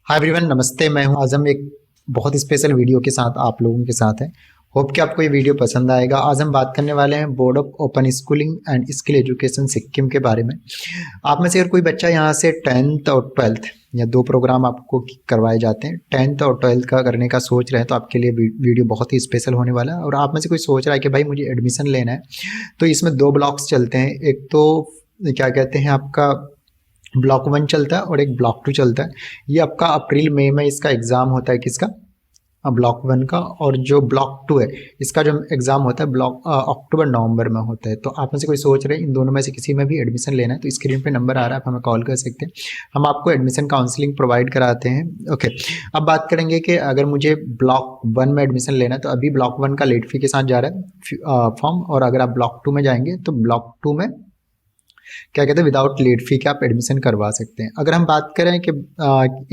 Hi everyone, नमस्ते। मैं हूं आज़म। एक बहुत स्पेशल वीडियो के साथ आप लोगों के साथ है। होप कि आपको ये वीडियो पसंद आएगा। आज हम बात करने वाले हैं board of open schooling and skill education Sikkim के बारे में। आप में से अगर कोई बच्चा यहाँ से 10th और 12th या दो प्रोग्राम आपको करवाए जाते हैं, 10th और 12th का करने का सोच रहे हैं तो आपके लिए वीडियो बहुत ही स्पेशल होने वाला है। और आप में से कोई सोच रहा है कि भाई मुझे एडमिशन लेना है, तो इसमें दो ब्लॉक्स चलते हैं। एक तो क्या कहते हैं, आपका ब्लॉक 1 चलता है और एक ब्लॉक 2 चलता है। ये आपका अप्रैल मई में इसका एग्ज़ाम होता है, किसका? ब्लॉक 1 का। और जो ब्लॉक 2 है, इसका जो एग्ज़ाम होता है ब्लॉक अक्टूबर नवंबर में होता है। तो आप में से कोई सोच रहे हैं इन दोनों में से किसी में भी एडमिशन लेना है, तो स्क्रीन पे नंबर आ रहा है, आप हमें कॉल कर सकते हैं। हम आपको एडमिशन काउंसलिंग प्रोवाइड कराते हैं। ओके, अब बात करेंगे कि अगर मुझे ब्लॉक 1 में एडमिशन लेना है तो अभी ब्लॉक 1 का लेट फी के साथ जा रहा है फॉर्म, और अगर आप ब्लॉक 2 में जाएंगे तो ब्लॉक 2 में क्या कहते हैं विदाउट लेट फी के आप एडमिशन करवा सकते हैं। अगर हम बात करें कि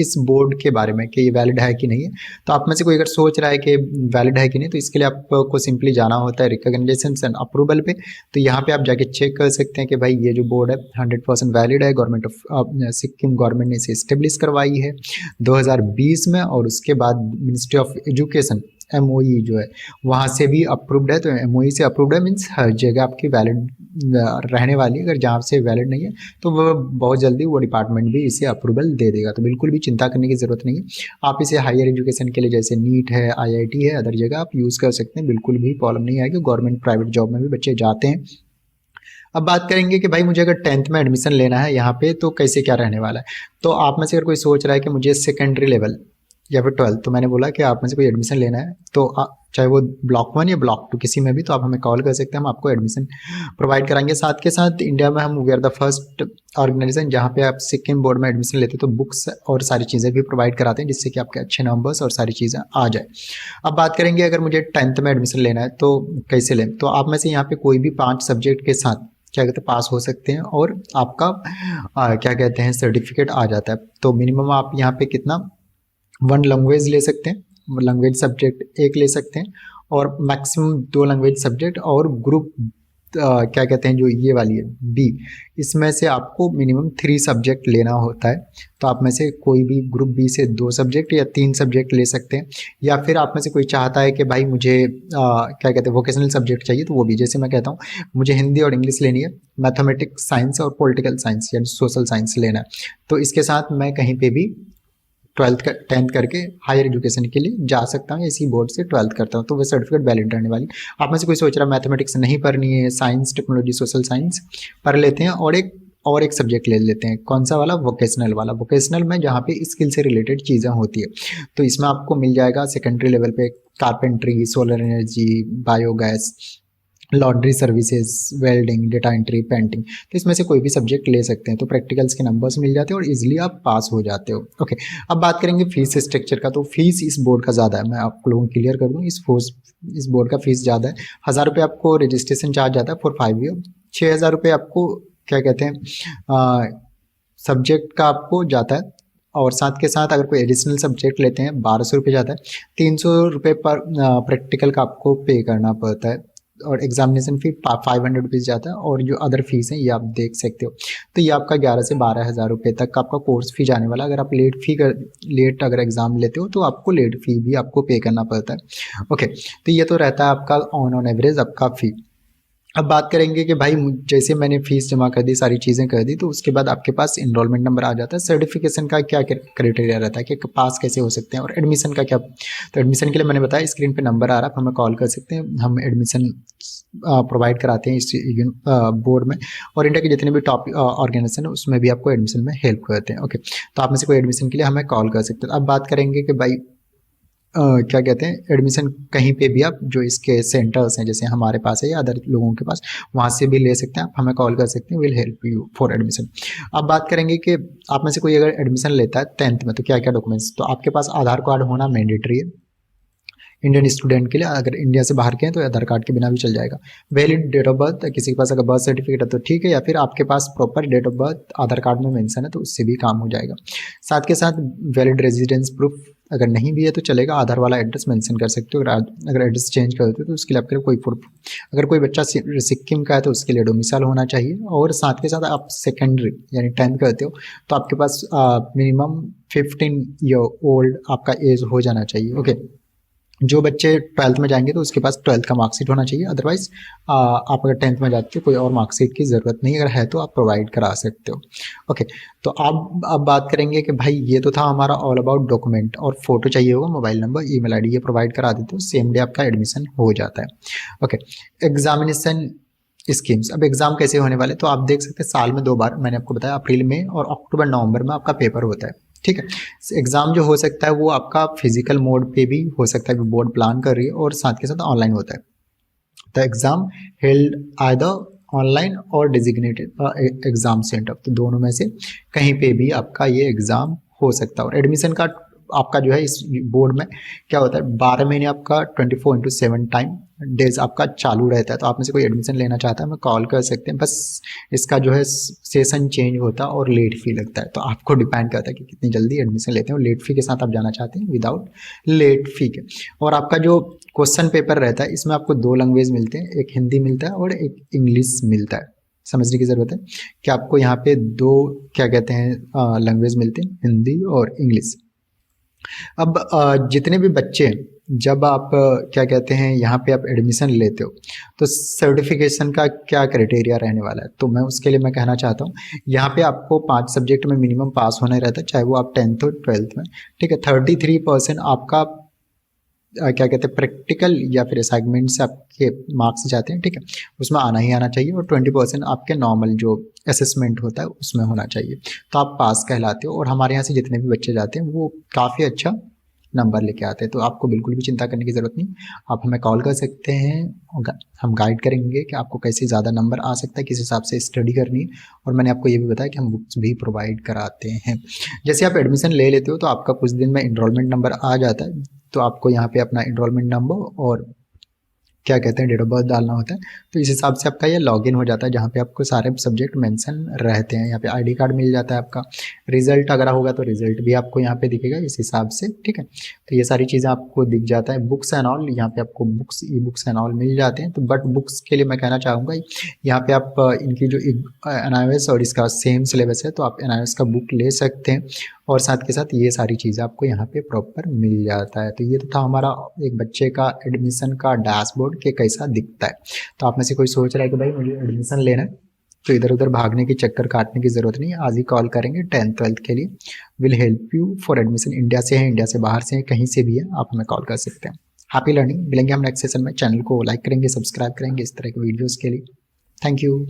इस बोर्ड के बारे में कि ये वैलिड है कि नहीं है, तो आप में से कोई अगर सोच रहा है कि वैलिड है कि नहीं, तो इसके लिए आपको सिंपली जाना होता है रिकॉग्निशन एंड अप्रूवल पे। तो यहाँ पे आप जाके चेक कर सकते हैं कि भाई ये जो बोर्ड है 100% वैलिड है। गवर्नमेंट ऑफ सिक्किम गवर्नमेंट ने इसे इस्टेब्लिश करवाई है 2020 में, और उसके बाद मिनिस्ट्री ऑफ एजुकेशन MOE जो है वहाँ से भी अप्रूव्ड है। तो MOE से अप्रूव्ड है मीन्स हर जगह आपकी वैलिड रहने वाली है। अगर जहाँ से वैलिड नहीं है तो वो बहुत जल्दी वो डिपार्टमेंट भी इसे अप्रूवल दे देगा। तो बिल्कुल भी चिंता करने की ज़रूरत नहीं है। आप इसे हायर एजुकेशन के लिए जैसे नीट है, IIT है, अदर जगह आप यूज़ कर सकते हैं, बिल्कुल भी प्रॉब्लम नहीं आएगी। गवर्नमेंट प्राइवेट जॉब में भी बच्चे जाते हैं। अब बात करेंगे कि भाई मुझे अगर 10th में एडमिशन लेना है यहाँ पे, तो कैसे क्या रहने वाला है। तो आप में से अगर कोई सोच रहा है कि मुझे सेकेंडरी लेवल या फिर 12th, तो मैंने बोला कि आप में से कोई एडमिशन लेना है तो चाहे वो ब्लॉक 1 या ब्लॉक 2 किसी में भी, तो आप हमें कॉल कर सकते हैं, हम आपको एडमिशन प्रोवाइड कराएंगे। साथ के साथ इंडिया में हम we are the first organisation जहाँ पे आप सिक्किम बोर्ड में एडमिशन लेते हैं तो बुक्स और सारी चीज़ें भी प्रोवाइड कराते हैं, जिससे कि आपके अच्छे नंबर्स और सारी चीज़ें आ जाए। अब बात करेंगे अगर मुझे 10th में एडमिशन लेना है तो कैसे लें। तो आप में से यहाँ पे कोई भी 5 सब्जेक्ट के साथ क्या कहते हैं पास हो सकते हैं, और आपका क्या कहते हैं सर्टिफिकेट आ जाता है। तो मिनिमम आप यहाँ पे कितना 1 लैंग्वेज ले सकते हैं, लैंग्वेज सब्जेक्ट 1 ले सकते हैं, और मैक्सिमम 2 लैंग्वेज सब्जेक्ट, और ग्रुप क्या कहते हैं जो ये वाली है B, इसमें से आपको मिनिमम 3 सब्जेक्ट लेना होता है। तो आप में से कोई भी ग्रुप B से 2 सब्जेक्ट या 3 सब्जेक्ट ले सकते हैं। या फिर आप में से कोई चाहता है कि भाई मुझे क्या कहते हैं वोकेशनल सब्जेक्ट चाहिए, तो वो भी, जैसे मैं कहता हूँ मुझे हिंदी और इंग्लिश लेनी है, मैथमेटिक्स साइंस और पॉलिटिकल साइंस यानी सोशल साइंस लेना है, तो इसके साथ मैं कहीं पे भी 10th करके हायर एजुकेशन के लिए जा सकता हूँ। इसी बोर्ड से 12th करता हूँ तो वह सर्टिफिकेट वैलिड रहने वाली। आप में से कोई सोच रहा है मैथमेटिक्स नहीं पढ़नी है, साइंस टेक्नोलॉजी सोशल साइंस पढ़ लेते हैं, और एक सब्जेक्ट ले लेते हैं। कौन सा वाला? वोकेशनल वाला। वोकेशनल में जहाँ पे स्किल से रिलेटेड चीज़ें होती है, तो इसमें आपको मिल जाएगा सेकेंडरी लेवल पे carpentry, solar energy, biogas, laundry services, welding, data entry, painting. तो इसमें से कोई भी सब्जेक्ट ले सकते हैं। तो प्रैक्टिकल्स के नंबर्स मिल जाते हैं और इजीली आप पास हो जाते हो। ओके, अब बात करेंगे फीस स्ट्रक्चर का। तो फीस इस बोर्ड का ज़्यादा है, मैं आप लोगों को क्लियर कर दूँ। इस बोर्ड का फीस ज़्यादा है। 1000 रुपये आपको रजिस्ट्रेशन चार्ज जाता है फॉर 5 ईयर। 6000 रुपये आपको क्या कहते हैं सब्जेक्ट का आपको जाता है, और साथ के साथ अगर कोई एडिशनल सब्जेक्ट लेते हैं 1200 रुपये जाता है। 300 रुपये पर प्रैक्टिकल का आपको पे करना पड़ता है, और एग्जामिनेशन फी 500 रुपीज़ जाता है। और जो अदर फीस हैं ये आप देख सकते हो। तो ये आपका 11 से 12 हज़ार रुपये तक का आपका कोर्स फी जाने वाला। अगर आप लेट अगर एग्ज़ाम लेते हो तो आपको लेट फी भी आपको पे करना पड़ता है। ओके, तो ये तो रहता है आपका ऑन एवरेज आपका फ़ी। अब बात करेंगे कि भाई जैसे मैंने फीस जमा कर दी, सारी चीज़ें कर दी, तो उसके बाद आपके पास इनरोलमेंट नंबर आ जाता है। सर्टिफिकेशन का क्या क्राइटेरिया रहता है कि पास कैसे हो सकते हैं, और एडमिशन का क्या। तो एडमिशन के लिए मैंने बताया स्क्रीन पे नंबर आ रहा है, आप हमें कॉल कर सकते हैं। हम एडमिशन प्रोवाइड कराते हैं इस बोर्ड में, और इंडिया के जितने भी टॉप ऑर्गेनाइजेशन है उसमें भी आपको एडमिशन में हेल्प करते हैं। ओके, तो आप में से कोई एडमिशन के लिए हमें कॉल कर सकते हैं। अब बात करेंगे कि भाई क्या कहते हैं एडमिशन कहीं पे भी आप जो इसके सेंटर्स हैं जैसे हमारे पास है या अदर लोगों के पास, वहाँ से भी ले सकते हैं। आप हमें कॉल कर सकते हैं, will help you for admission. अब बात करेंगे कि आप में से कोई अगर एडमिशन लेता है 10th में, तो क्या क्या डॉक्यूमेंट्स। तो आपके पास आधार कार्ड होना मैंडेटरी है। इंडियन स्टूडेंट के लिए, अगर इंडिया से बाहर के हैं तो आधार कार्ड के बिना भी चल जाएगा। वैलिड डेट ऑफ बर्थ, किसी के पास अगर बर्थ सर्टिफिकेट है तो ठीक है, या फिर आपके पास proper date of birth Aadhaar card में मेंशन है तो उससे भी काम हो जाएगा। साथ के साथ वैलिड रेजिडेंस प्रूफ अगर नहीं भी है तो चलेगा, आधार वाला एड्रेस मेंशन कर सकते हो। अगर एड्रेस चेंज कर देते हो तो उसके लिए आपके कोई प्रूफ, अगर कोई बच्चा सिक्किम का है तो उसके लिए डोमिसाइल होना चाहिए। और साथ के साथ आप सेकेंडरी यानी 10th करते हो तो आपके पास मिनिमम 15 ईयर ओल्ड आपका एज हो जाना चाहिए। ओके, जो बच्चे 12th में जाएंगे तो उसके पास 12th का मार्कशीट होना चाहिए, अदरवाइज आप अगर 10th में जाते हो कोई और मार्कशीट की ज़रूरत नहीं, अगर है तो आप प्रोवाइड करा सकते हो। ओके, तो अब बात करेंगे कि भाई ये तो था हमारा ऑल अबाउट डॉक्यूमेंट, और फोटो चाहिए होगा, मोबाइल नंबर, ईमेल आईडी, ये प्रोवाइड करा देते हो, सेम डे आपका एडमिशन हो जाता है। ओके, एग्जामिनेशन स्कीम्स, अब एग्जाम कैसे होने वाले, तो आप देख सकते हैं साल में 2 बार, मैंने आपको बताया अप्रैल में और अक्टूबर नवंबर में आपका पेपर होता है। ठीक है, एग्जाम जो हो सकता है वो आपका फिजिकल मोड पे भी हो सकता है, बोर्ड प्लान कर रही है, और साथ के साथ ऑनलाइन होता है। The exam held either online और डेजिग्नेटेड एग्जाम सेंटर, तो दोनों में से कहीं पे भी आपका ये एग्जाम हो सकता है। और एडमिशन का आपका जो है इस बोर्ड में क्या होता है, 12 महीने आपका 24/7 टाइम डेज आपका चालू रहता है। तो आप में से कोई एडमिशन लेना चाहता है, मैं कॉल कर सकते हैं, बस इसका जो है सेशन चेंज होता है और लेट फी लगता है, तो आपको डिपेंड करता है कि कितनी जल्दी एडमिशन लेते हैं। लेट फी के साथ आप जाना चाहते हैं विदाउट लेट फी के। और आपका जो क्वेश्चन पेपर रहता है इसमें आपको 2 लैंग्वेज मिलते हैं, एक हिंदी मिलता है और एक इंग्लिश मिलता है। समझने की ज़रूरत है कि आपको यहाँ पे 2 क्या कहते हैं लैंग्वेज मिलते हैं, हिंदी और इंग्लिश। अब जितने भी बच्चे, जब आप क्या कहते हैं यहाँ पे आप एडमिशन लेते हो तो सर्टिफिकेशन का क्या क्राइटेरिया रहने वाला है, तो मैं उसके लिए मैं कहना चाहता हूँ यहाँ पे आपको 5 सब्जेक्ट में मिनिमम पास होना रहता है, चाहे वो आप 10th हो 12th में। ठीक है, 33% आपका क्या कहते हैं प्रैक्टिकल या फिर असाइनमेंट से आपके मार्क्स जाते हैं। ठीक है, उसमें आना ही आना चाहिए, और 20% आपके नॉर्मल जो असेसमेंट होता है उसमें होना चाहिए, तो आप पास कहलाते हो। और हमारे यहाँ से जितने भी बच्चे जाते हैं वो काफ़ी अच्छा नंबर लेके आते हैं, तो आपको बिल्कुल भी चिंता करने की ज़रूरत नहीं। आप हमें कॉल कर सकते हैं, हम गाइड करेंगे कि आपको कैसे ज़्यादा नंबर आ सकता है, किस हिसाब से स्टडी करनी है। और मैंने आपको ये भी बताया कि हम बुक्स भी प्रोवाइड कराते हैं। जैसे आप एडमिशन ले लेते हो तो आपका कुछ दिन में इनरोलमेंट नंबर आ जाता है, तो आपको यहाँ पे अपना इनरोलमेंट नंबर और क्या कहते हैं डेट ऑफ बर्थ डालना होता है, तो इस हिसाब से आपका ये लॉगिन हो जाता है, जहाँ पे आपको सारे सब्जेक्ट मेंशन रहते हैं। यहाँ पे आईडी कार्ड मिल जाता है आपका, रिजल्ट अगर होगा तो रिजल्ट भी आपको यहाँ पे दिखेगा इस हिसाब से। ठीक है, तो ये सारी चीज़ें आपको दिख जाता है। बुक्स एंड ऑल, यहाँ पे आपको books, e books and all मिल जाते हैं। तो बट बुक्स के लिए मैं कहना चाहूँगा यहाँ पे आप इनकी जो NIOS और इसका सेम सिलेबस है, तो आप NIOS का बुक ले सकते हैं, और साथ के साथ ये सारी चीज़ें आपको यहाँ पे प्रॉपर मिल जाता है। तो ये तो था हमारा एक बच्चे का एडमिशन का डैशबोर्ड के कैसा दिखता है। तो आप में से कोई सोच रहा है कि भाई मुझे एडमिशन लेना है, तो इधर उधर भागने की चक्कर काटने की ज़रूरत नहीं है, आज ही कॉल करेंगे 10th 12th के लिए, will help you for admission. India से है, इंडिया से बाहर से है, कहीं से भी है, आप हमें कॉल कर सकते हैं। हैप्पी लर्निंग, मिलेंगे हम नेक्स्ट सेशन में। चैनल को लाइक करेंगे, सब्सक्राइब करेंगे इस तरह के वीडियोज़ के लिए। Thank you.